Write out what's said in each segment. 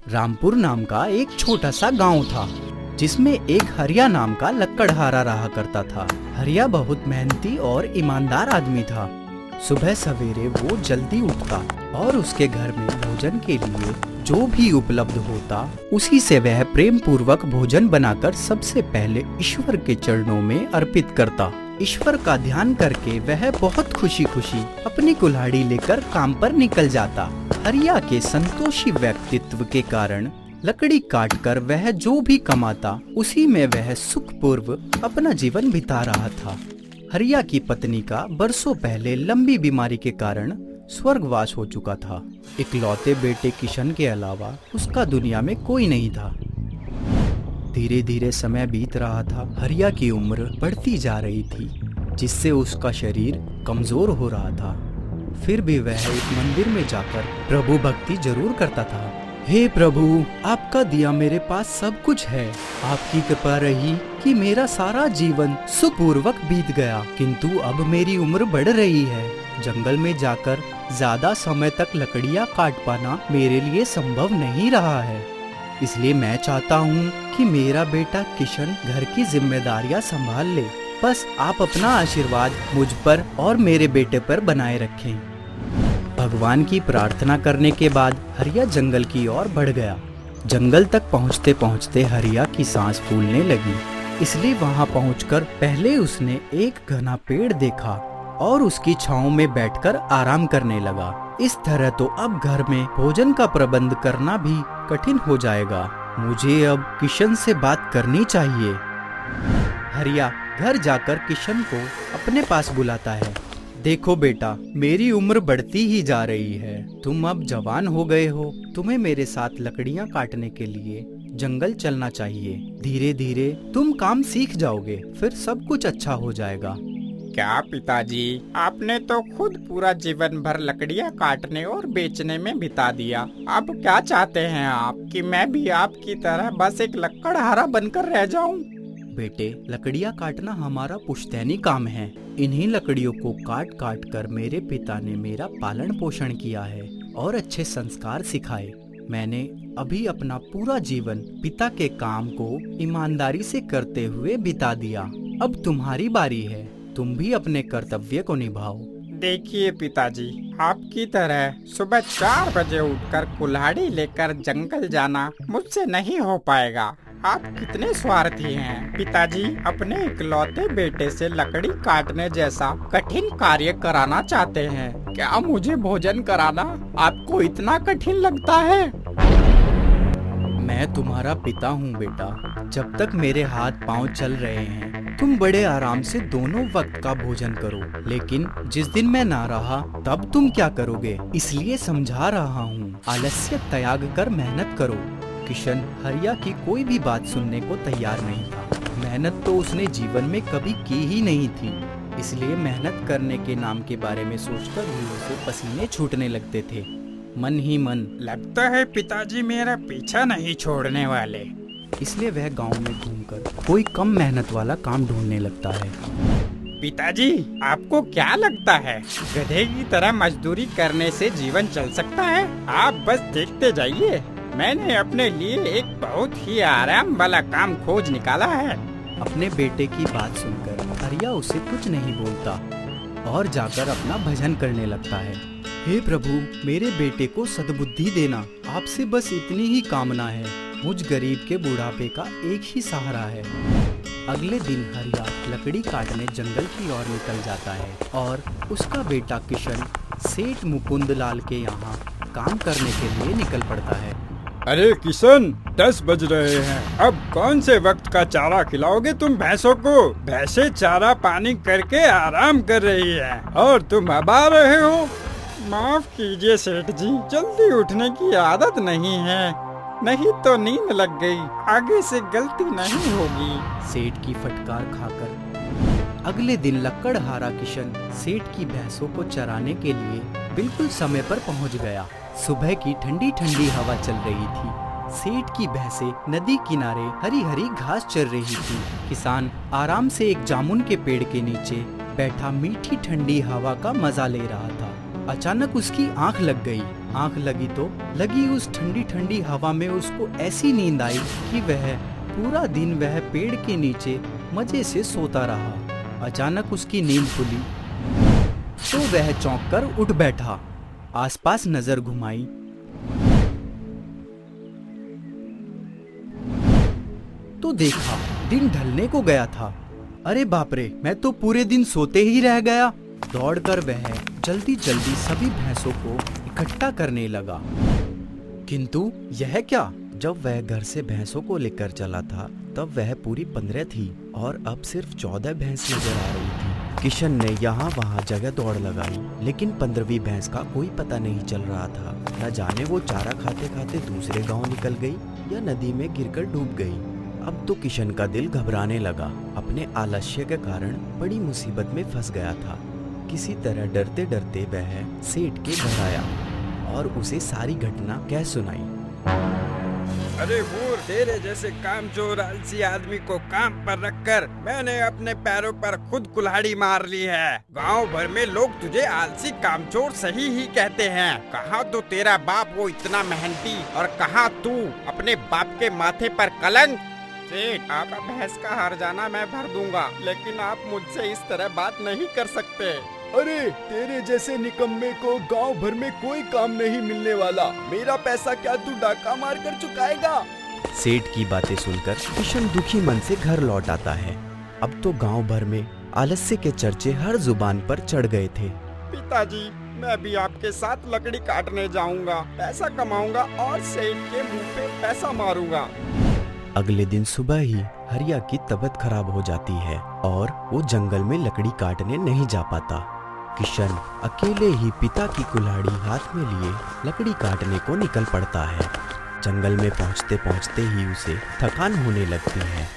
रामपुर नाम का एक छोटा सा गांव था, जिसमें एक हरिया नाम का लकड़हारा रहा करता था। हरिया बहुत मेहनती और ईमानदार आदमी था। सुबह सवेरे वो जल्दी उठता और उसके घर में भोजन के लिए जो भी उपलब्ध होता उसी से वह प्रेम पूर्वक भोजन बनाकर सबसे पहले ईश्वर के चरणों में अर्पित करता। ईश्वर का ध्यान करके वह बहुत खुशी खुशी अपनी कुल्हाड़ी लेकर काम पर निकल जाता। हरिया के संतोषी व्यक्तित्व के कारण लकड़ी काटकर वह जो भी कमाता उसी में वह सुखपूर्व अपना जीवन बिता रहा था। हरिया की पत्नी का बरसों पहले लंबी बीमारी के कारण स्वर्गवास हो चुका था। इकलौते बेटे किशन के अलावा उसका दुनिया में कोई नहीं था। धीरे धीरे समय बीत रहा था। हरिया की उम्र बढ़ती जा रही थी, जिससे उसका शरीर कमजोर हो रहा था। फिर भी वह एक मंदिर में जाकर प्रभु भक्ति जरूर करता था। हे प्रभु, आपका दिया मेरे पास सब कुछ है। आपकी कृपा रही कि मेरा सारा जीवन सुखपूर्वक बीत गया, किंतु अब मेरी उम्र बढ़ रही है। जंगल में जाकर ज्यादा समय तक लकड़ियाँ काट पाना मेरे लिए संभव नहीं रहा है। इसलिए मैं चाहता हूँ कि मेरा बेटा किशन घर की जिम्मेदारियाँ संभाल ले। बस आप अपना आशीर्वाद मुझ पर और मेरे बेटे पर बनाए रखें। भगवान की प्रार्थना करने के बाद हरिया जंगल की ओर बढ़ गया। जंगल तक पहुँचते पहुँचते हरिया की सांस फूलने लगी, इसलिए वहाँ पहुँचकर पहले उसने एक घना पेड़ देखा और उसकी छांव में बैठकर आराम करने लगा। इस तरह तो अब घर में भोजन का प्रबंध करना भी कठिन हो जाएगा। मुझे अब किशन से बात करनी चाहिए। हरिया घर जाकर किशन को अपने पास बुलाता है। देखो बेटा, मेरी उम्र बढ़ती ही जा रही है। तुम अब जवान हो गए हो। तुम्हें मेरे साथ लकड़ियाँ काटने के लिए जंगल चलना चाहिए। धीरे धीरे तुम काम सीख जाओगे, फिर सब कुछ अच्छा हो जाएगा। क्या पिताजी, आपने तो खुद पूरा जीवन भर लकड़ियाँ काटने और बेचने में बिता दिया। अब क्या चाहते हैं आप कि मैं भी आपकी तरह बस एक लकड़हारा बनकर रह जाऊं? बेटे, लकड़ियाँ काटना हमारा पुश्तैनी काम है। इन्हीं लकड़ियों को काट काट कर मेरे पिता ने मेरा पालन पोषण किया है और अच्छे संस्कार सिखाए। मैंने अभी अपना पूरा जीवन पिता के काम को ईमानदारी से करते हुए बिता दिया। अब तुम्हारी बारी है, तुम भी अपने कर्तव्य को निभाओ। देखिए पिताजी, आपकी तरह सुबह 4 बजे उठकर कुल्हाड़ी लेकर जंगल जाना मुझसे नहीं हो पाएगा। आप कितने स्वार्थी हैं। पिताजी अपने इकलौते बेटे से लकड़ी काटने जैसा कठिन कार्य कराना चाहते हैं। क्या मुझे भोजन कराना आपको इतना कठिन लगता है? मैं तुम्हारा पिता हूँ बेटा। जब तक मेरे हाथ पांव चल रहे हैं तुम बड़े आराम से दोनों वक्त का भोजन करो, लेकिन जिस दिन मैं ना रहा तब तुम क्या करोगे, इसलिए समझा रहा हूँ। आलस्य त्याग कर मेहनत करो। किशन हरिया की कोई भी बात सुनने को तैयार नहीं था। मेहनत तो उसने जीवन में कभी की ही नहीं थी, इसलिए मेहनत करने के नाम के बारे में सोचकर भी उसे पसीने छूटने लगते थे। मन ही मन लगता है पिताजी मेरा पीछा नहीं छोड़ने वाले। इसलिए वह गांव में घूमकर कोई कम मेहनत वाला काम ढूंढने लगता है। पिताजी, आपको क्या लगता है गधे की तरह मजदूरी करने से जीवन चल सकता है? आप बस देखते जाइए, मैंने अपने लिए एक बहुत ही आराम वाला काम खोज निकाला है। अपने बेटे की बात सुनकर हरिया उसे कुछ नहीं बोलता और जाकर अपना भजन करने लगता है। हे प्रभु, मेरे बेटे को सद्बुद्धि देना, आपसे बस इतनी ही कामना है। मुझ गरीब के बुढ़ापे का एक ही सहारा है। अगले दिन हरिया लकड़ी काटने जंगल की ओर निकल जाता है और उसका बेटा किशन सेठ मुकुंद लाल के यहाँ काम करने के लिए निकल पड़ता है। अरे किशन, 10 बज रहे हैं। अब कौन से वक्त का चारा खिलाओगे तुम भैंसों को? भैंसे चारा पानी करके आराम कर रही है और तुम अब आ रहे हो। माफ कीजिए सेठ जी, जल्दी उठने की आदत नहीं है, नहीं तो नींद लग गई। आगे से गलती नहीं होगी। सेठ की फटकार खाकर अगले दिन लकड़हारा किशन सेठ की भैंसों को चराने के लिए बिल्कुल समय पर पहुंच गया। सुबह की ठंडी ठंडी हवा चल रही थी। सेठ की भैंसें नदी किनारे हरी हरी घास चर रही थी। किसान आराम से एक जामुन के पेड़ के नीचे बैठा मीठी ठंडी हवा का मजा ले रहा था। अचानक उसकी आंख लग गई। आंख लगी तो लगी उस ठंडी ठंडी हवा में उसको ऐसी नींद आई कि वह पूरा दिन वह पेड़ के नीचे मजे से सोता रहा। अचानक उसकी नींद खुली तो वह चौंक कर उठ बैठा, आसपास नजर घुमाई तो देखा दिन ढलने को गया था। अरे बाप रे, मैं तो पूरे दिन सोते ही रह गया। दौड़कर वह जल्दी जल्दी सभी भैंसों को इकट्ठा करने लगा। किंतु यह क्या, जब वह घर से भैंसों को लेकर चला था तब वह पूरी 15 थी और अब सिर्फ 14 भैंस नजर आ रही थी। किशन ने यहाँ वहाँ जगह दौड़ लगाई, लेकिन 15वीं भैंस का कोई पता नहीं चल रहा था। न जाने वो चारा खाते खाते दूसरे गांव निकल गई या नदी में गिरकर डूब गई। अब तो किशन का दिल घबराने लगा। अपने आलस्य के कारण बड़ी मुसीबत में फंस गया था। किसी तरह डरते डरते वह सेठ के घर आया और उसे सारी घटना कह सुनाई। अरे मूर, तेरे जैसे कामचोर आलसी आदमी को काम पर रखकर मैंने अपने पैरों पर खुद कुल्हाड़ी मार ली है। गांव भर में लोग तुझे आलसी कामचोर सही ही कहते हैं। कहाँ तो तेरा बाप वो इतना मेहनती और कहाँ तू अपने बाप के माथे पर कलंक। सेठ, आपका भैंस का हर जाना मैं भर दूंगा, लेकिन आप मुझसे इस तरह बात नहीं कर सकते। अरे तेरे जैसे निकम्मे को गांव भर में कोई काम नहीं मिलने वाला। मेरा पैसा क्या तू डाका मार कर चुकाएगा? सेठ की बातें सुनकर किशन दुखी मन से घर लौट आता है। अब तो गांव भर में आलस्य के चर्चे हर जुबान पर चढ़ गए थे। पिताजी, मैं भी आपके साथ लकड़ी काटने जाऊंगा, पैसा कमाऊंगा और सेठ के मुंह पे पैसा मारूंगा। अगले दिन सुबह ही हरिया की तबीयत खराब हो जाती है और वो जंगल में लकड़ी काटने नहीं जा पाता। किशन अकेले ही पिता की कुल्हाड़ी हाथ में लिए लकड़ी काटने को निकल पड़ता है। जंगल में पहुंचते पहुंचते ही उसे थकान होने लगती है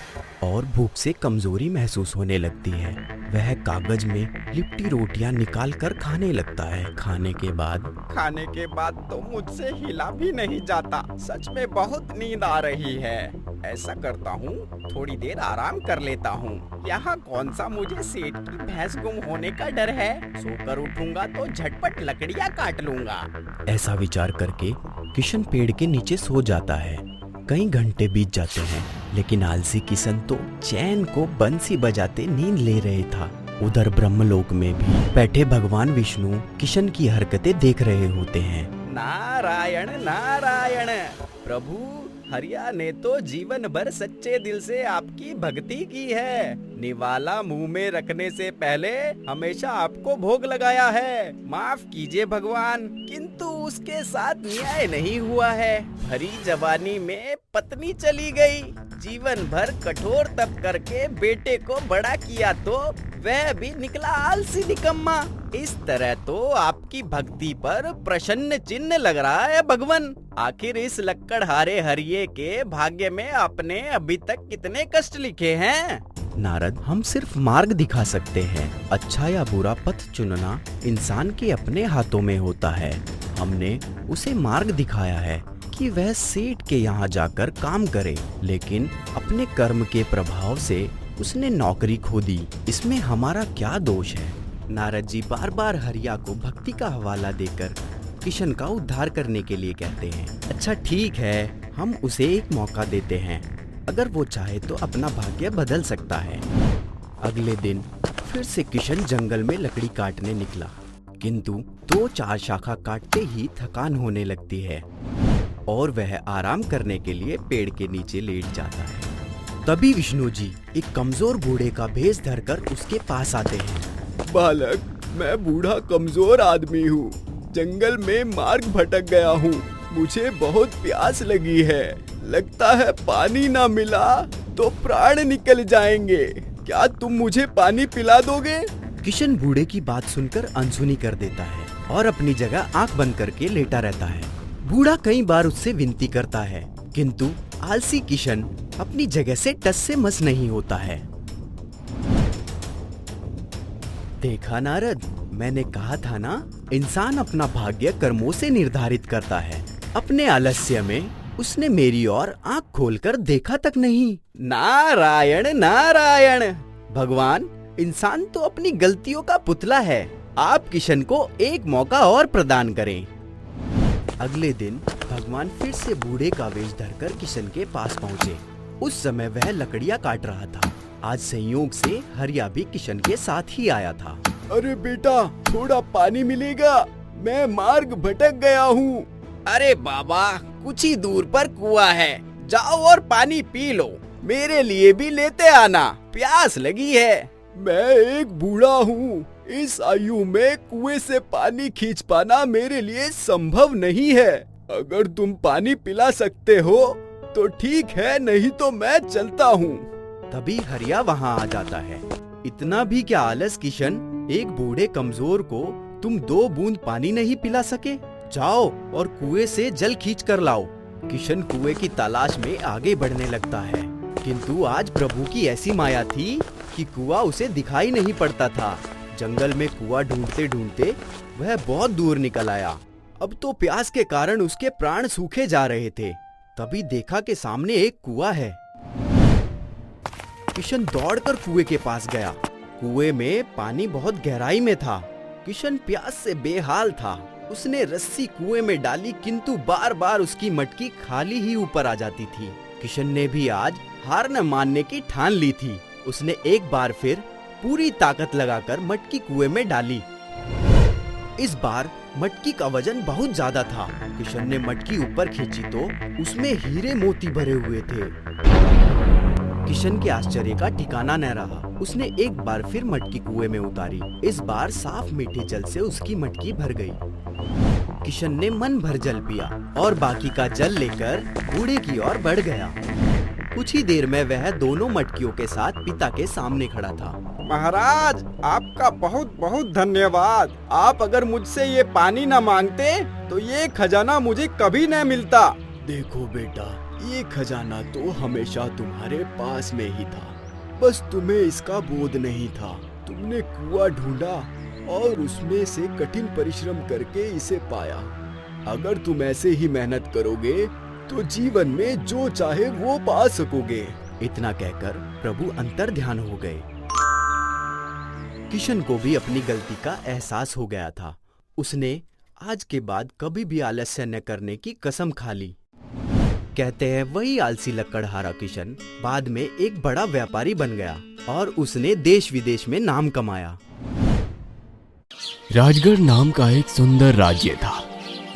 और भूख से कमजोरी महसूस होने लगती है। वह कागज में लिपटी रोटियां निकाल कर खाने लगता है। खाने के बाद तो मुझसे हिला भी नहीं जाता। सच में बहुत नींद आ रही है। ऐसा करता हूँ, थोड़ी देर आराम कर लेता हूँ। यहाँ कौन सा मुझे सेठ की भैंस गुम होने का डर है। सोकर उठूंगा तो झटपट लकड़ियाँ काट लूंगा। ऐसा विचार करके किशन पेड़ के नीचे सो जाता है। कई घंटे बीत जाते हैं, लेकिन आलसी किशन तो चैन को बंसी बजाते नींद ले रहे था। उधर ब्रह्मलोक में भी बैठे भगवान विष्णु किशन की हरकतें देख रहे होते हैं। नारायण नारायण, प्रभु हरिया ने तो जीवन भर सच्चे दिल से आपकी भक्ति की है। निवाला मुंह में रखने से पहले हमेशा आपको भोग लगाया है। माफ कीजिए भगवान, किंतु उसके साथ न्याय नहीं हुआ है। भरी जवानी में पत्नी चली गई। जीवन भर कठोर तप करके बेटे को बड़ा किया तो वह भी निकला आलसी निकम्मा। इस तरह तो आपकी भक्ति पर प्रसन्न चिन्ह लग रहा है भगवान। आखिर इस लक्कड़हारे हरिये के भाग्य में आपने अभी तक कितने कष्ट लिखे हैं। नारद, हम सिर्फ मार्ग दिखा सकते हैं। अच्छा या बुरा पथ चुनना इंसान के अपने हाथों में होता है। हमने उसे मार्ग दिखाया है कि वह सेठ के यहाँ जाकर काम करे, लेकिन अपने कर्म के प्रभाव से उसने नौकरी खो दी। इसमें हमारा क्या दोष है। नारद जी बार बार हरिया को भक्ति का हवाला देकर किशन का उद्धार करने के लिए कहते हैं। अच्छा ठीक है, हम उसे एक मौका देते हैं। अगर वो चाहे तो अपना भाग्य बदल सकता है। अगले दिन फिर से किशन जंगल में लकड़ी काटने निकला, किंतु 2-4 शाखा काटते ही थकान होने लगती है और वह आराम करने के लिए पेड़ के नीचे लेट जाता है। तभी विष्णु जी एक कमजोर बूढ़े का भेष धरकर उसके पास आते हैं। बालक, मैं बूढ़ा कमजोर आदमी हूँ। जंगल में मार्ग भटक गया हूँ। मुझे बहुत प्यास लगी है। लगता है पानी ना मिला तो प्राण निकल जाएंगे। क्या तुम मुझे पानी पिला दोगे? किशन बूढ़े की बात सुनकर अनसुनी कर देता है और अपनी जगह आंख बंद करके लेटा रहता है। बूढ़ा कई बार उससे विनती करता है, किंतु आलसी किशन अपनी जगह से टस से मस नहीं होता है। देखा नारद, मैंने कहा था ना, इंसान अपना भाग्य कर्मों से निर्धारित करता है। अपने आलस्य में उसने मेरी ओर आंख खोलकर देखा तक नहीं। नारायण नारायण, भगवान इंसान तो अपनी गलतियों का पुतला है। आप किशन को एक मौका और प्रदान करें। अगले दिन भगवान फिर से बूढ़े का वेश धरकर किशन के पास पहुँचे। उस समय वह लकड़ियाँ काट रहा था। आज संयोग से हरिया भी किशन के साथ ही आया था। अरे बेटा, थोड़ा पानी मिलेगा? मैं मार्ग भटक गया हूँ। अरे बाबा, कुछ ही दूर पर कुआं है, जाओ और पानी पी लो। मेरे लिए भी लेते आना, प्यास लगी है। मैं एक बूढ़ा हूँ, इस आयु में कुएं से पानी खींच पाना मेरे लिए संभव नहीं है। अगर तुम पानी पिला सकते हो तो ठीक है, नहीं तो मैं चलता हूँ। तभी हरिया वहाँ आ जाता है। इतना भी क्या आलस किशन, एक बूढ़े कमजोर को तुम 2 बूंद पानी नहीं पिला सके? जाओ और कुएं से जल खींच कर लाओ। किशन कुएं की तलाश में आगे बढ़ने लगता है, किंतु आज प्रभु की ऐसी माया थी कि कुआं उसे दिखाई नहीं पड़ता था। जंगल में कुआं ढूंढते ढूंढते वह बहुत दूर निकल आया। अब तो प्यास के कारण उसके प्राण सूखे जा रहे थे। तभी देखा कि सामने एक कुआं है। किशन दौड़कर कुएं के पास गया। कुएं में पानी बहुत गहराई में था। किशन प्यास से बेहाल था। उसने रस्सी कुएं में डाली, किंतु बार बार उसकी मटकी खाली ही ऊपर आ जाती थी। किशन ने भी आज हार न मानने की ठान ली थी। उसने एक बार फिर पूरी ताकत लगाकर मटकी कुएं में डाली। इस बार मटकी का वजन बहुत ज्यादा था। किशन ने मटकी ऊपर खींची तो उसमें हीरे मोती भरे हुए थे। किशन के आश्चर्य का ठिकाना न रहा। उसने एक बार फिर मटकी कुएं में उतारी। इस बार साफ मीठे जल से उसकी मटकी भर गई। किशन ने मन भर जल पिया और बाकी का जल लेकर बूढ़े की ओर बढ़ गया। कुछ ही देर में वह दोनों मटकियों के साथ पिता के सामने खड़ा था। महाराज, आपका बहुत बहुत धन्यवाद। आप अगर मुझसे ये पानी न मांगते तो ये खजाना मुझे कभी न मिलता। देखो बेटा, ये खजाना तो हमेशा तुम्हारे पास में ही था, बस तुम्हें इसका बोध नहीं था। तुमने कुआं ढूंढा और उसमें से कठिन परिश्रम करके इसे पाया। अगर तुम ऐसे ही मेहनत करोगे तो जीवन में जो चाहे वो पा सकोगे। इतना कहकर प्रभु अंतर ध्यान हो गए। किशन को भी अपनी गलती का एहसास हो गया था। उसने आज के बाद कभी भी आलस्य न करने की कसम खा ली। कहते हैं वही आलसी लकड़हारा किशन बाद में एक बड़ा व्यापारी बन गया और उसने देश विदेश में नाम कमाया। राजगढ़ नाम का एक सुंदर राज्य था,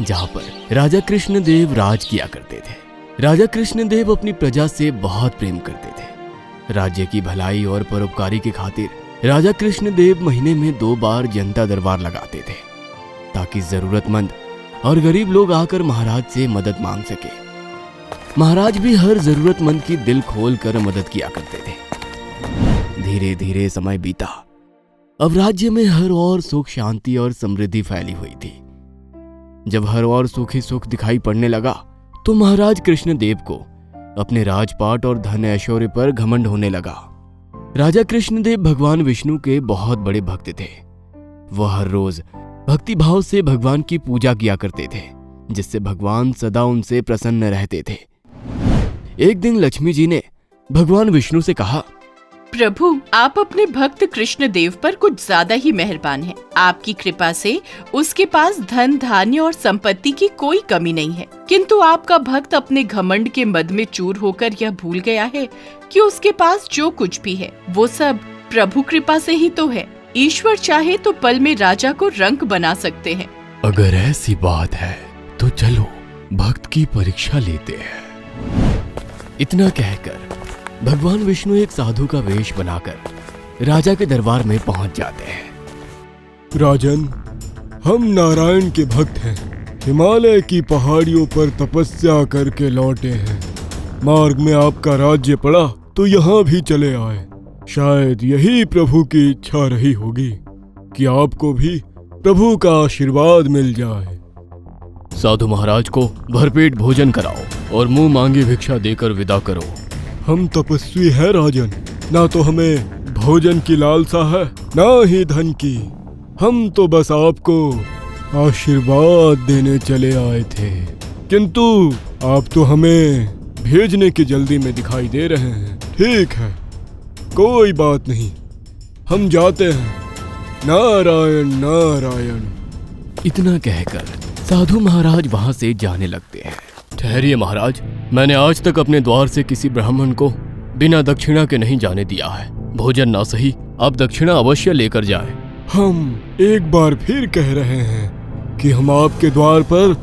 जहाँ पर राजा कृष्णदेव राज किया करते थे। राजा कृष्णदेव अपनी प्रजा से बहुत प्रेम करते थे। राज्य की भलाई और परोपकारी की खातिर राजा कृष्णदेव महीने में 2 बार जनता दरबार लगाते थे, ताकि जरूरतमंद और गरीब लोग आकर महाराज से मदद मांग सके। महाराज भी हर जरूरतमंद की दिल खोल कर मदद किया करते थे। धीरे धीरे समय बीता। अब राज्य में हर ओर सुख शांति और समृद्धि फैली हुई थी। जब हर ओर सुख ही सुख दिखाई पड़ने लगा तो महाराज कृष्णदेव को अपने राजपाट और धन ऐश्वर्य पर घमंड होने लगा। राजा कृष्णदेव भगवान विष्णु के बहुत बड़े भक्त थे। वह हर रोज भक्ति भाव से भगवान की पूजा किया करते थे, जिससे भगवान सदा उनसे प्रसन्न रहते थे। एक दिन लक्ष्मी जी ने भगवान विष्णु से कहा, प्रभु, आप अपने भक्त कृष्णदेव पर कुछ ज्यादा ही मेहरबान हैं। आपकी कृपा से उसके पास धन धान्य और संपत्ति की कोई कमी नहीं है, किंतु आपका भक्त अपने घमंड के मद में चूर होकर यह भूल गया है कि उसके पास जो कुछ भी है वो सब प्रभु कृपा से ही तो है। ईश्वर चाहे तो पल में राजा को रंक बना सकते हैं। अगर ऐसी बात है तो चलो भक्त की परीक्षा लेते हैं। इतना कहकर भगवान विष्णु एक साधु का वेश बनाकर राजा के दरबार में पहुंच जाते हैं। राजन, हम नारायण के भक्त हैं। हिमालय की पहाड़ियों पर तपस्या करके लौटे हैं। मार्ग में आपका राज्य पड़ा तो यहाँ भी चले आए। शायद यही प्रभु की इच्छा रही होगी कि आपको भी प्रभु का आशीर्वाद मिल जाए। साधु महाराज को भरपेट भोजन कराओ और मुंह मांगी भिक्षा देकर विदा करो। हम तपस्वी हैं राजन, ना तो हमें भोजन की लालसा है ना ही धन की। हम तो बस आपको आशीर्वाद देने चले आए थे, किंतु आप तो हमें भेजने की जल्दी में दिखाई दे रहे हैं। ठीक है, कोई बात नहीं, हम जाते हैं। नारायण नारायण। इतना कहकर साधु महाराज वहां से जाने लगते हैं। ठहरिए महाराज, मैंने आज तक अपने द्वार से किसी ब्राह्मण को बिना दक्षिणा के नहीं जाने दिया है। भोजन ना सही, आप दक्षिणा अवश्य लेकर जाएं। हम एक बार फिर कह रहे हैं कि हम आपके द्वार पर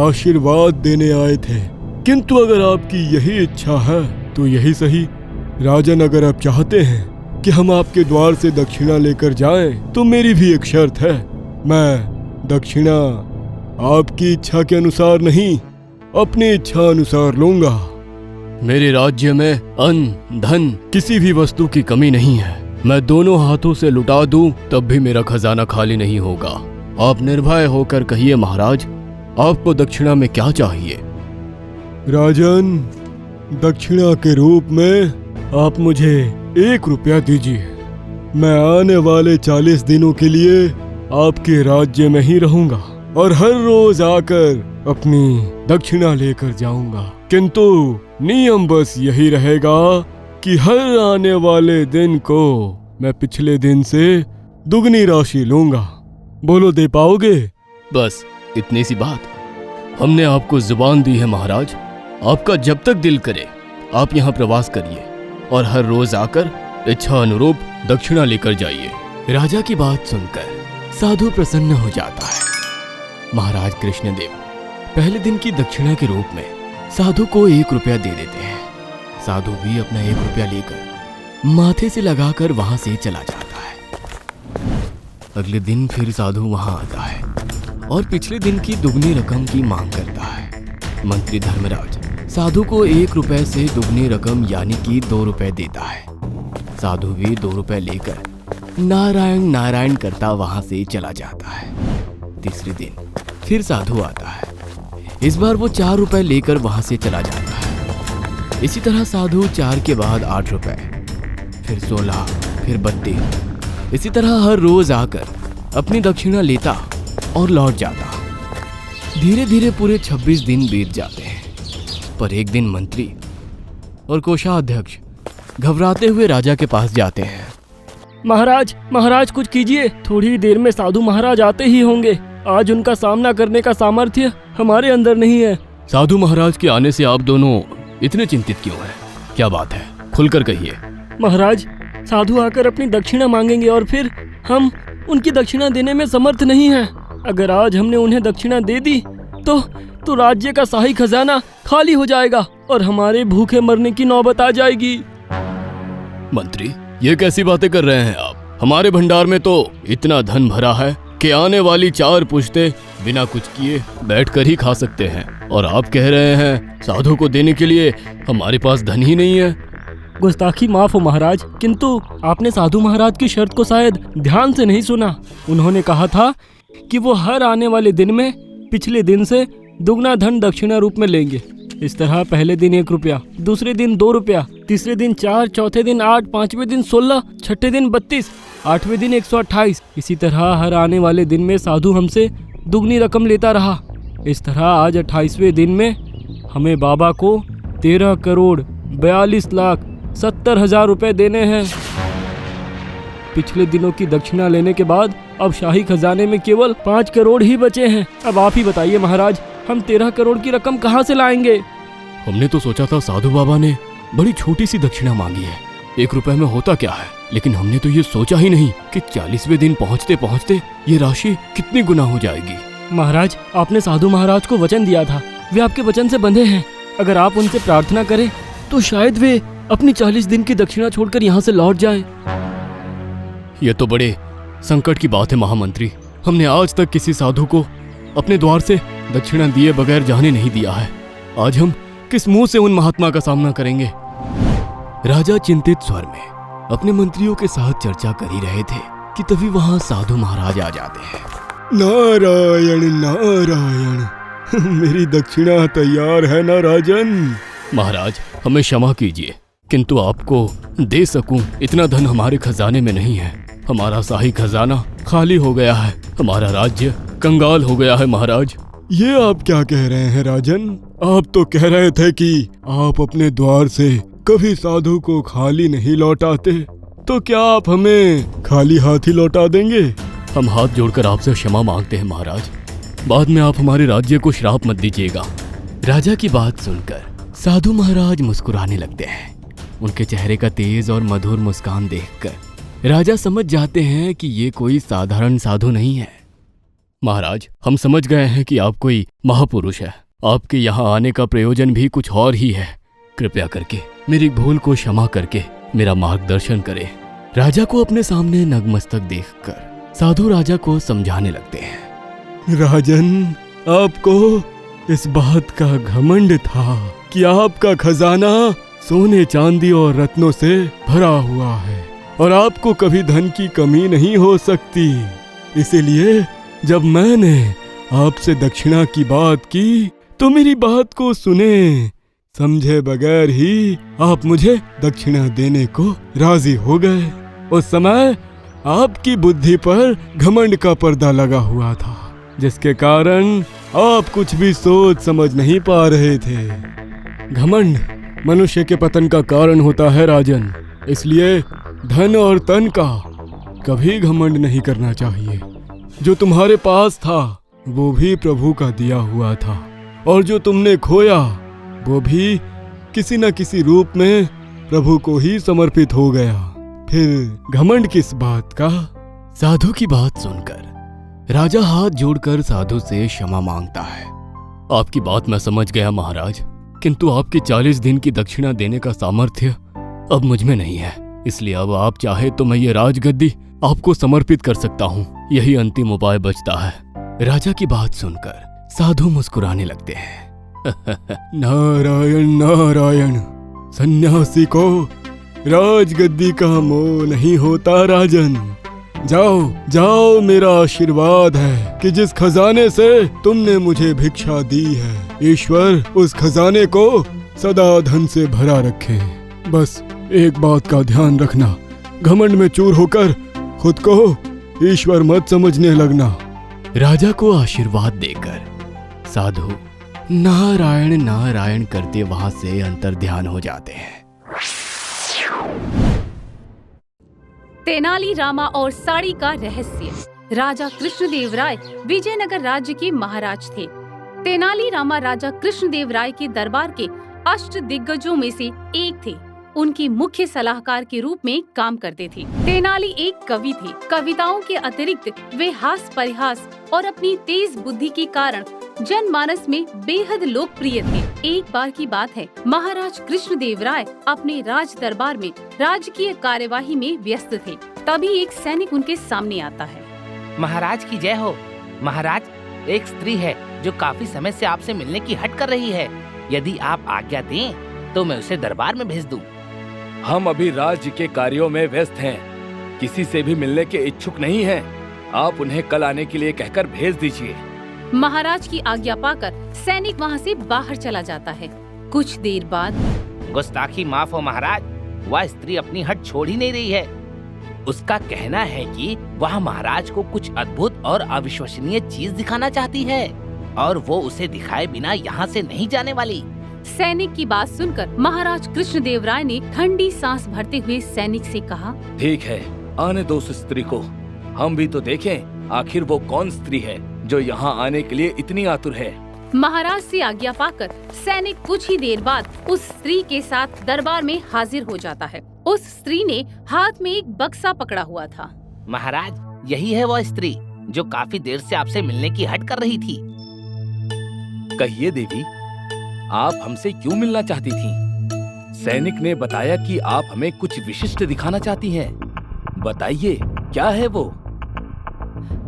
आशीर्वाद देने आए थे, किंतु अगर आपकी यही इच्छा है तो यही सही। राजन, अगर आप चाहते हैं कि हम आपके द्वार से दक्षिणा लेकर जाएं, तो मेरी भी एक शर्त है। मैं दक्षिणा आपकी इच्छा के अनुसार नहीं, अपनी इच्छा अनुसार लूंगा। मेरे राज्य में अन्न धन किसी भी वस्तु की कमी नहीं है। मैं दोनों हाथों से लुटा दूं तब भी मेरा खजाना खाली नहीं होगा। आप निर्भय होकर कहिए महाराज, आपको दक्षिणा में क्या चाहिए? राजन, दक्षिणा के रूप में आप मुझे 1 रुपया दीजिए। मैं आने वाले 40 दिनों के लिए आपके राज्य में ही रहूंगा और हर रोज आकर अपनी दक्षिणा लेकर जाऊंगा, किंतु नियम बस यही रहेगा कि हर आने वाले दिन को मैं पिछले दिन से दुगनी राशि लूंगा। बोलो, दे पाओगे? बस इतनी सी बात। हमने आपको जुबान दी है महाराज, आपका जब तक दिल करे आप यहाँ प्रवास करिए और हर रोज आकर इच्छा अनुरूप दक्षिणा लेकर जाइए। राजा की बात सुनकर साधु प्रसन्न हो जाता है। महाराज कृष्णदेव पहले दिन की दक्षिणा के रूप में साधु को 1 रुपया दे देते हैं। साधु भी अपना 1 रुपया लेकर माथे से लगाकर वहां से चला जाता है। अगले दिन फिर साधु वहां आता है और पिछले दिन की दुगनी रकम की मांग करता है। मंत्री धर्मराज साधु को 1 रुपए से दुगनी रकम यानी कि 2 रुपए देता है। साधु भी 2 रुपए लेकर नारायण नारायण करता वहां से चला जाता है। तीसरे दिन फिर साधु आता है। इस बार वो 4 रुपए लेकर वहां से चला जाता है। इसी तरह साधु 4 के बाद 8 रुपए, फिर 16, फिर 32। इसी तरह हर रोज आकर अपनी दक्षिणा लेता और लौट जाता। धीरे धीरे पूरे 26 दिन बीत जाते हैं। पर एक दिन मंत्री और कोषाध्यक्ष घबराते हुए राजा के पास जाते हैं। महाराज कुछ कीजिए, थोड़ी ही देर में साधु महाराज आते ही होंगे। आज उनका सामना करने का सामर्थ्य हमारे अंदर नहीं है। साधु महाराज के आने से आप दोनों इतने चिंतित क्यों हैं? क्या बात है, खुलकर कहिए। महाराज, साधु आकर अपनी दक्षिणा मांगेंगे और फिर हम उनकी दक्षिणा देने में समर्थ नहीं हैं। अगर आज हमने उन्हें दक्षिणा दे दी तो राज्य का शाही खजाना खाली हो जाएगा और हमारे भूखे मरने की नौबत आ जाएगी। मंत्री, ये कैसी बातें कर रहे हैं आप? हमारे भंडार में तो इतना धन भरा है कि आने वाली 4 पुश्ते बिना कुछ किए बैठकर ही खा सकते हैं, और आप कह रहे हैं साधु को देने के लिए हमारे पास धन ही नहीं है। गुस्ताखी माफ हो महाराज, किंतु आपने साधु महाराज की शर्त को शायद ध्यान से नहीं सुना। उन्होंने कहा था कि वो हर आने वाले दिन में पिछले दिन से दुगना धन दक्षिणा रूप में लेंगे। इस तरह पहले दिन 1 रुपया, दूसरे दिन 2 रुपया, तीसरे दिन 4, चौथे दिन 8, पांचवें दिन 16, छठे दिन 32, 8वें दिन 128। इसी तरह हर आने वाले दिन में साधु हमसे दुगनी रकम लेता रहा। इस तरह आज 28वें दिन में हमें बाबा को 13,42,70,000 रुपए देने हैं। पिछले दिनों की दक्षिणा लेने के बाद अब शाही खजाने में केवल 5 करोड़ ही बचे हैं। अब आप ही बताइए महाराज, हम 13 करोड़ की रकम कहाँ से लाएंगे? हमने तो सोचा था साधु बाबा ने बड़ी छोटी सी दक्षिणा मांगी है, 1 रुपए में होता क्या है, लेकिन हमने तो ये सोचा ही नहीं कि 40वें दिन पहुँचते पहुँचते ये राशि कितनी गुना हो जाएगी। महाराज, आपने साधु महाराज को वचन दिया था, वे आपके वचन से बंधे हैं। अगर आप उनसे प्रार्थना करें तो शायद वे अपनी 40 दिन की दक्षिणा छोड़कर यहाँ से लौट जाए। ये तो बड़े संकट की बात है महामंत्री। हमने आज तक किसी साधु को अपने द्वार से दक्षिणा दिए बगैर जाने नहीं दिया है। आज हम किस मुंह से उन महात्मा का सामना करेंगे? राजा चिंतित स्वर में अपने मंत्रियों के साथ चर्चा कर ही रहे थे कि तभी वहां साधु महाराज आ जाते हैं। नारायण नारायण, मेरी दक्षिणा तैयार है ना राजन? महाराज, हमें क्षमा कीजिए, किंतु आपको दे सकूं इतना धन हमारे खजाने में नहीं है। हमारा शाही खजाना खाली हो गया है, हमारा राज्य कंगाल हो गया है महाराज। ये आप क्या कह रहे हैं राजन? आप तो कह रहे थे कि आप अपने द्वार से कभी साधु को खाली नहीं लौटाते, तो क्या आप हमें खाली हाथ ही लौटा देंगे? हम हाथ जोड़कर आपसे क्षमा मांगते हैं महाराज। बाद में आप हमारे राज्य को श्राप मत दीजिएगा। राजा की बात सुनकर साधु महाराज मुस्कुराने लगते हैं। उनके चेहरे का तेज और मधुर मुस्कान देखकर राजा समझ जाते हैं कि ये कोई साधारण साधु नहीं है। महाराज, हम समझ गए हैं कि आप कोई महापुरुष है। आपके यहाँ आने का प्रयोजन भी कुछ और ही है। कृपया करके मेरी भूल को क्षमा करके मेरा मार्गदर्शन करें। राजा को अपने सामने नतमस्तक देखकर साधु राजा को समझाने लगते हैं। राजन, आपको इस बात का घमंड था कि आपका खजाना सोने चांदी और रत्नों से भरा हुआ है और आपको कभी धन की कमी नहीं हो सकती। इसीलिए जब मैंने आपसे दक्षिणा की बात की तो मेरी बात को सुने समझे बगैर ही आप मुझे दक्षिणा देने को राजी हो गए। उस समय आपकी बुद्धि पर घमंड का पर्दा लगा हुआ था, जिसके कारण आप कुछ भी सोच समझ नहीं पा रहे थे। घमंड मनुष्य के पतन का कारण होता है राजन। इसलिए धन और तन का कभी घमंड नहीं करना चाहिए। जो तुम्हारे पास था वो भी प्रभु का दिया हुआ था और जो तुमने खोया वो भी किसी न किसी रूप में प्रभु को ही समर्पित हो गया। फिर घमंड किस बात का? साधु की बात सुनकर राजा हाथ जोड़कर साधु से क्षमा मांगता है। आपकी बात मैं समझ गया महाराज, किंतु आपके 40 दिन की दक्षिणा देने का सामर्थ्य अब मुझ में नहीं है। इसलिए अब आप चाहे तो मैं ये राजगद्दी आपको समर्पित कर सकता हूँ। यही अंतिम उपाय बचता है। राजा की बात सुनकर साधु मुस्कुराने लगते हैं। नारायण नारायण, सन्यासी को राजगद्दी का मोह नहीं होता राजन। जाओ जाओ, मेरा आशीर्वाद है कि जिस खजाने से तुमने मुझे भिक्षा दी है, ईश्वर उस खजाने को सदा धन से भरा रखे। बस एक बात का ध्यान रखना, घमंड में चूर होकर खुद को ईश्वर मत समझने लगना। राजा को आशीर्वाद देकर साधु नारायण नारायण करते वहां से अंतर्ध्यान हो जाते हैं। तेनाली रामा और साड़ी का रहस्य। राजा कृष्णदेव राय विजयनगर राज्य के महाराज थे। तेनाली रामा राजा कृष्णदेव राय के दरबार के अष्ट दिग्गजों में से एक थे। उनके मुख्य सलाहकार के रूप में काम करते थे। तेनाली एक कवि थे। कविताओं के अतिरिक्त वे हास परिहास और अपनी तेज बुद्धि के कारण जनमानस में बेहद लोकप्रिय थे। एक बार की बात है, महाराज कृष्णदेव राय अपने राज दरबार में राजकीय कार्यवाही में व्यस्त थे। तभी एक सैनिक उनके सामने आता है। महाराज की जय हो। महाराज, एक स्त्री है जो काफी समय से आपसे मिलने की हट कर रही है। यदि आप आज्ञा दें तो मैं उसे दरबार में भेज दूं। हम अभी राज्य के कार्यों में व्यस्त हैं, किसी से भी मिलने के इच्छुक नहीं हैं। आप उन्हें कल आने के लिए कहकर भेज दीजिए। महाराज की आज्ञा पाकर सैनिक वहाँ से बाहर चला जाता है। कुछ देर बाद, गुस्ताखी माफ हो महाराज, वह स्त्री अपनी हट छोड़ ही नहीं रही है। उसका कहना है कि वह महाराज को कुछ अद्भुत और अविश्वसनीय चीज दिखाना चाहती है और वो उसे दिखाए बिना यहाँ से नहीं जाने वाली। सैनिक की बात सुनकर महाराज कृष्णदेव राय ने ठंडी सांस भरते हुए सैनिक से कहा, ठीक है, आने दो उस स्त्री को, हम भी तो देखें आखिर वो कौन स्त्री है जो यहाँ आने के लिए इतनी आतुर है। महाराज से आज्ञा पाकर सैनिक कुछ ही देर बाद उस स्त्री के साथ दरबार में हाजिर हो जाता है। उस स्त्री ने हाथ में एक बक्सा पकड़ा हुआ था। महाराज, यही है वह स्त्री जो काफी देर से आपसे मिलने की हट कर रही थी। कहिए देवी, आप हमसे क्यों मिलना चाहती थीं? सैनिक ने बताया कि आप हमें कुछ विशिष्ट दिखाना चाहती हैं। बताइए, क्या है वो?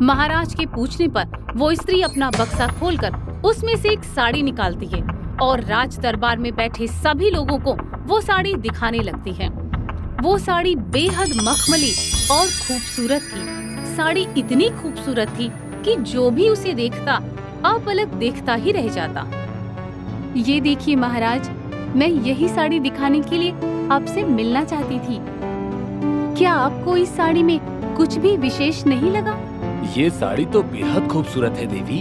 महाराज के पूछने पर वो स्त्री अपना बक्सा खोलकर उसमें से एक साड़ी निकालती है और राज दरबार में बैठे सभी लोगों को वो साड़ी दिखाने लगती है। वो साड़ी बेहद मखमली और खूबसूरत थी। साड़ी इतनी खूबसूरत थी कि जो भी उसे देखता अपलक देखता ही रह जाता। ये देखिए महाराज, मैं यही साड़ी दिखाने के लिए आपसे मिलना चाहती थी। क्या आपको इस साड़ी में कुछ भी विशेष नहीं लगा? ये साड़ी तो बेहद खूबसूरत है देवी।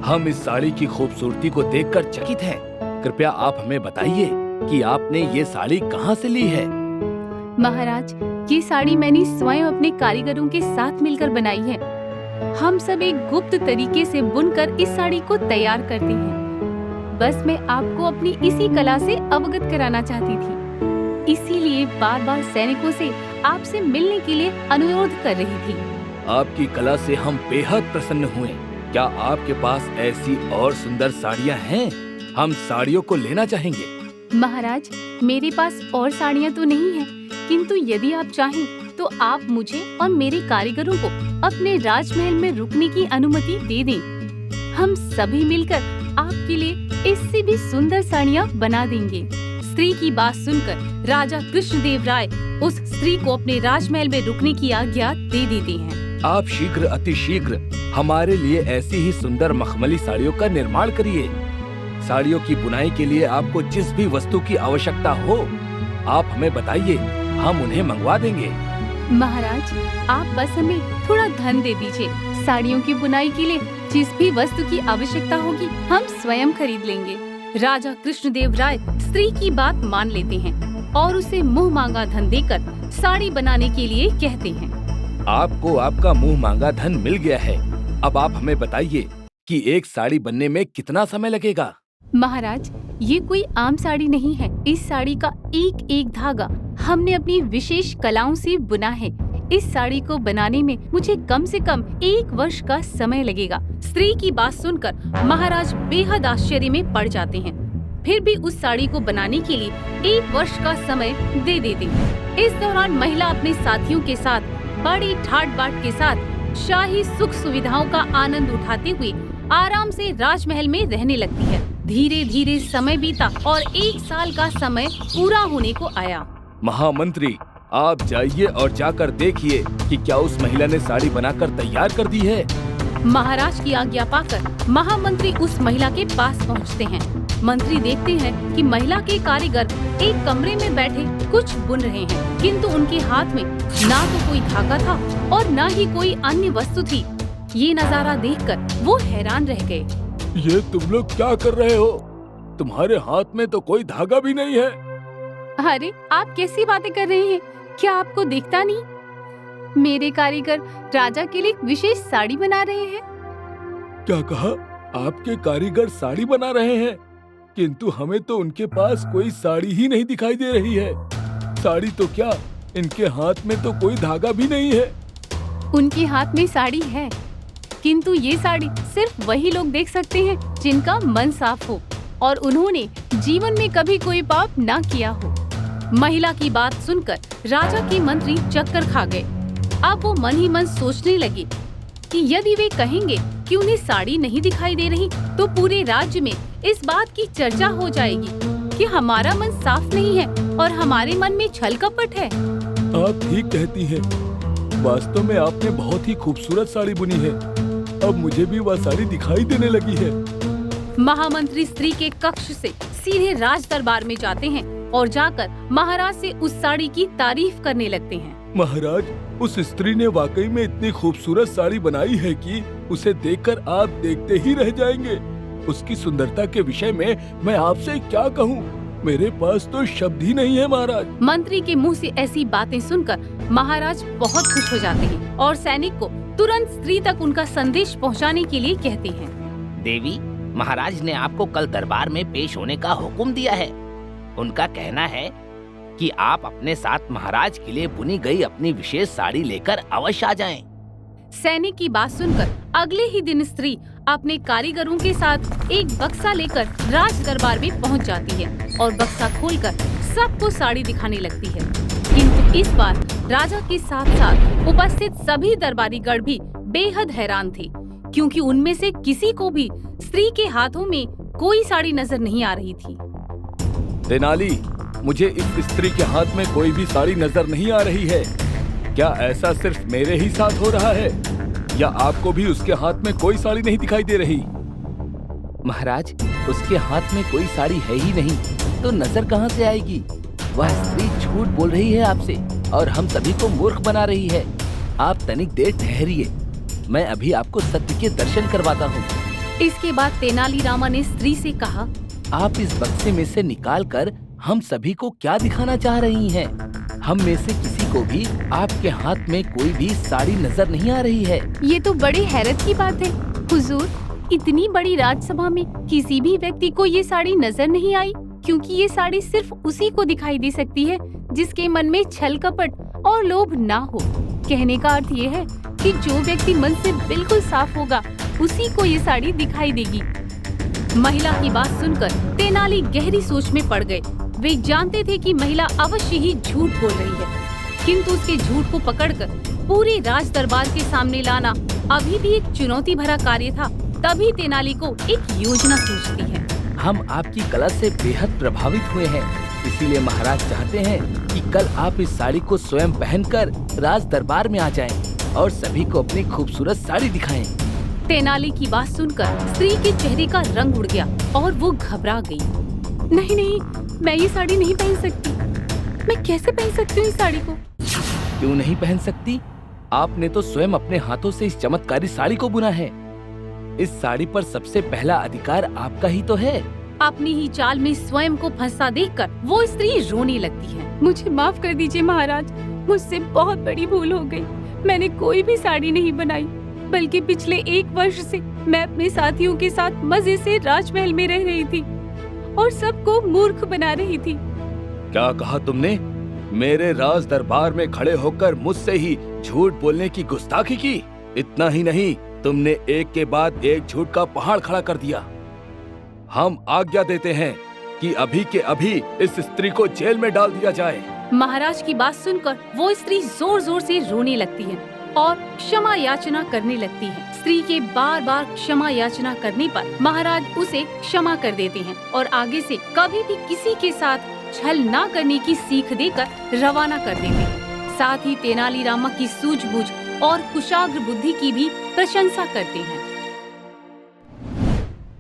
हम इस साड़ी की खूबसूरती को देखकर चकित हैं। कृपया आप हमें बताइए कि आपने ये साड़ी कहाँ से ली है? महाराज, ये साड़ी मैंने स्वयं अपने कारीगरों के साथ मिलकर बनाई है। हम सब एक गुप्त तरीके से बुनकर इस साड़ी को तैयार करते हैं। बस मैं आपको अपनी इसी कला से अवगत कराना चाहती थी, इसीलिए बार बार सैनिकों से आपसे मिलने के लिए अनुरोध कर रही थी। आपकी कला से हम बेहद प्रसन्न हुए। क्या आपके पास ऐसी और सुंदर साड़ियाँ हैं? हम साड़ियों को लेना चाहेंगे। महाराज, मेरे पास और साड़ियाँ तो नहीं हैं, किंतु यदि आप चाहें तो आप मुझे और मेरे कारीगरों को अपने राजमहल में रुकने की अनुमति दे दें। हम सभी मिलकर आपके लिए इससे भी सुंदर साड़ियाँ बना देंगे। स्त्री की बात सुनकर राजा कृष्णदेव राय उस स्त्री को अपने राजमहल में रुकने की आज्ञा दे देते हैं। आप शीघ्र अति शीघ्र हमारे लिए ऐसी ही सुंदर मखमली साड़ियों का निर्माण करिए। साड़ियों की बुनाई के लिए आपको जिस भी वस्तु की आवश्यकता हो आप हमें बताइए, हम उन्हें मंगवा देंगे। महाराज, आप बस हमें थोड़ा धन दे दीजिए। साड़ियों की बुनाई के लिए जिस भी वस्तु की आवश्यकता होगी हम स्वयं खरीद लेंगे। राजा कृष्णदेव राय स्त्री की बात मान लेते हैं और उसे मुंह मांगा धन देकर साड़ी बनाने के लिए कहते हैं। आपको आपका मुंह मांगा धन मिल गया है। अब आप हमें बताइए कि एक साड़ी बनने में कितना समय लगेगा? महाराज, ये कोई आम साड़ी नहीं है। इस साड़ी का एक एक धागा हमने अपनी विशेष कलाओं से बुना है। इस साड़ी को बनाने में मुझे कम से कम 1 वर्ष का समय लगेगा। स्त्री की बात सुनकर महाराज बेहद आश्चर्य में पड़ जाते हैं, फिर भी उस साड़ी को बनाने के लिए 1 वर्ष का समय दे देते हैं। इस दौरान महिला अपने साथियों के साथ बड़ी ठाट बाट के साथ शाही सुख सुविधाओं का आनंद उठाते हुए आराम से राजमहल में रहने लगती है। धीरे धीरे समय बीता और 1 साल का समय पूरा होने को आया। महामंत्री, आप जाइए और जाकर देखिए कि क्या उस महिला ने साड़ी बनाकर तैयार कर दी है। महाराज की आज्ञा पाकर महामंत्री उस महिला के पास पहुंचते हैं। मंत्री देखते हैं कि महिला के कारीगर एक कमरे में बैठे कुछ बुन रहे हैं, किंतु उनके हाथ में ना तो कोई धागा था और ना ही कोई अन्य वस्तु थी। ये नजारा देखकर वो हैरान रह गए। ये तुम लोग क्या कर रहे हो? तुम्हारे हाथ में तो कोई धागा भी नहीं है। अरे, आप कैसी बातें कर रहे हैं? क्या आपको दिखता नहीं? मेरे कारीगर राजा के लिए एक विशेष साड़ी बना रहे हैं। क्या कहा? आपके कारीगर साड़ी बना रहे हैं? किंतु हमें तो उनके पास कोई साड़ी ही नहीं दिखाई दे रही है। साड़ी तो क्या, इनके हाथ में तो कोई धागा भी नहीं है। उनके हाथ में साड़ी है, किंतु ये साड़ी सिर्फ वही लोग देख सकते हैं जिनका मन साफ हो और उन्होंने जीवन में कभी कोई पाप ना किया हो। महिला की बात सुनकर राजा के मंत्री चक्कर खा गए। अब वो मन ही मन सोचने लगे कि यदि वे कहेंगे कि उन्हें साड़ी नहीं दिखाई दे रही तो पूरे राज्य में इस बात की चर्चा हो जाएगी कि हमारा मन साफ नहीं है और हमारे मन में छल कपट है। आप ठीक कहती हैं। वास्तव में आपने बहुत ही खूबसूरत साड़ी बुनी है। अब मुझे भी वह साड़ी दिखाई देने लगी है। महामंत्री स्त्री के कक्ष से सीधे राज दरबार में जाते हैं और जाकर महाराज से उस साड़ी की तारीफ करने लगते हैं। महाराज, उस स्त्री ने वाकई में इतनी खूबसूरत साड़ी बनाई है कि उसे देखकर आप देखते ही रह जाएंगे। उसकी सुंदरता के विषय में मैं आपसे क्या कहूँ? मेरे पास तो शब्द ही नहीं है महाराज। मंत्री के मुंह से ऐसी बातें सुनकर महाराज बहुत खुश हो जाते हैं और सैनिक को तुरंत स्त्री तक उनका संदेश पहुंचाने के लिए कहते हैं। देवी, महाराज ने आपको कल दरबार में पेश होने का हुक्म दिया है। उनका कहना है कि आप अपने साथ महाराज के लिए बुनी गई अपनी विशेष साड़ी लेकर अवश्य आ जाएं। सैनिक की बात सुनकर अगले ही दिन स्त्री अपने कारीगरों के साथ एक बक्सा लेकर राज दरबार में पहुंच जाती है और बक्सा खोलकर सबको साड़ी दिखाने लगती है। किंतु इस बार राजा के साथ साथ उपस्थित सभी दरबारीगण भी बेहद हैरान थे, क्योंकि उनमें से किसी को भी स्त्री के हाथों में कोई साड़ी नजर नहीं आ रही थी। तेनाली, मुझे इस स्त्री के हाथ में कोई भी साड़ी नजर नहीं आ रही है। क्या ऐसा सिर्फ मेरे ही साथ हो रहा है या आपको भी उसके हाथ में कोई साड़ी नहीं दिखाई दे रही? महाराज, उसके हाथ में कोई साड़ी है ही नहीं, तो नजर कहाँ से आएगी? वह स्त्री झूठ बोल रही है आपसे और हम सभी को मूर्ख बना रही है। आप तनिक देर ठहरिए, मैं अभी आपको सत्य के दर्शन करवाता हूँ। इसके बाद तेनालीरामा ने स्त्री से कहा, आप इस बक्से में से निकाल कर हम सभी को क्या दिखाना चाह रही हैं? हम में से किसी को भी आपके हाथ में कोई भी साड़ी नजर नहीं आ रही है। ये तो बड़ी हैरत की बात है हुजूर, इतनी बड़ी राजसभा में किसी भी व्यक्ति को ये साड़ी नजर नहीं आई, क्योंकि ये साड़ी सिर्फ उसी को दिखाई दे सकती है जिसके मन में छल कपट और लोभ ना हो। कहने का अर्थ ये है कि जो व्यक्ति मन से बिल्कुल साफ होगा उसी को ये साड़ी दिखाई देगी। महिला की बात सुनकर तेनाली गहरी सोच में पड़ गए। वे जानते थे कि महिला अवश्य ही झूठ बोल रही है, किंतु उसके झूठ को पकड़कर पूरे राज दरबार के सामने लाना अभी भी एक चुनौती भरा कार्य था। तभी तेनाली को एक योजना सूझती है। हम आपकी कला से बेहद प्रभावित हुए हैं, इसीलिए महाराज चाहते हैं कि कल आप इस साड़ी को स्वयं पहनकर राज दरबार में आ जाएं और सभी को अपनी खूबसूरत साड़ी दिखाएं। तेनाली की बात सुनकर स्त्री के चेहरे का रंग उड़ गया और वो घबरा गई। नहीं नहीं, मैं ये साड़ी नहीं पहन सकती। मैं कैसे पहन सकती हूँ इस साड़ी को? क्यों नहीं पहन सकती? आपने तो स्वयं अपने हाथों से इस चमत्कारी साड़ी को बुना है। इस साड़ी पर सबसे पहला अधिकार आपका ही तो है। अपनी ही चाल में स्वयं को फंसा देखकर वो स्त्री रोने लगती है। मुझे माफ कर दीजिए महाराज, मुझसे बहुत बड़ी भूल हो गई। मैंने कोई भी साड़ी नहीं बनाई, बल्कि पिछले 1 वर्ष से मैं अपने साथियों के साथ मजे से राजमहल में रह रही थी और सबको मूर्ख बना रही थी। क्या कहा तुमने? मेरे राज दरबार में खड़े होकर मुझसे ही झूठ बोलने की गुस्ताखी की? इतना ही नहीं, तुमने एक के बाद एक झूठ का पहाड़ खड़ा कर दिया। हम आज्ञा देते हैं कि अभी के अभी इस स्त्री को जेल में डाल दिया जाए। महाराज की बात सुनकर वो स्त्री जोर जोर से रोने लगती है और क्षमा याचना करने लगती है। स्त्री के बार बार क्षमा याचना करने पर महाराज उसे क्षमा कर देते हैं और आगे से कभी भी किसी के साथ छल ना करने की सीख देकर रवाना कर देते हैं। साथ ही तेनालीरामा की सूझबूझ और कुशाग्र बुद्धि की भी प्रशंसा करते हैं।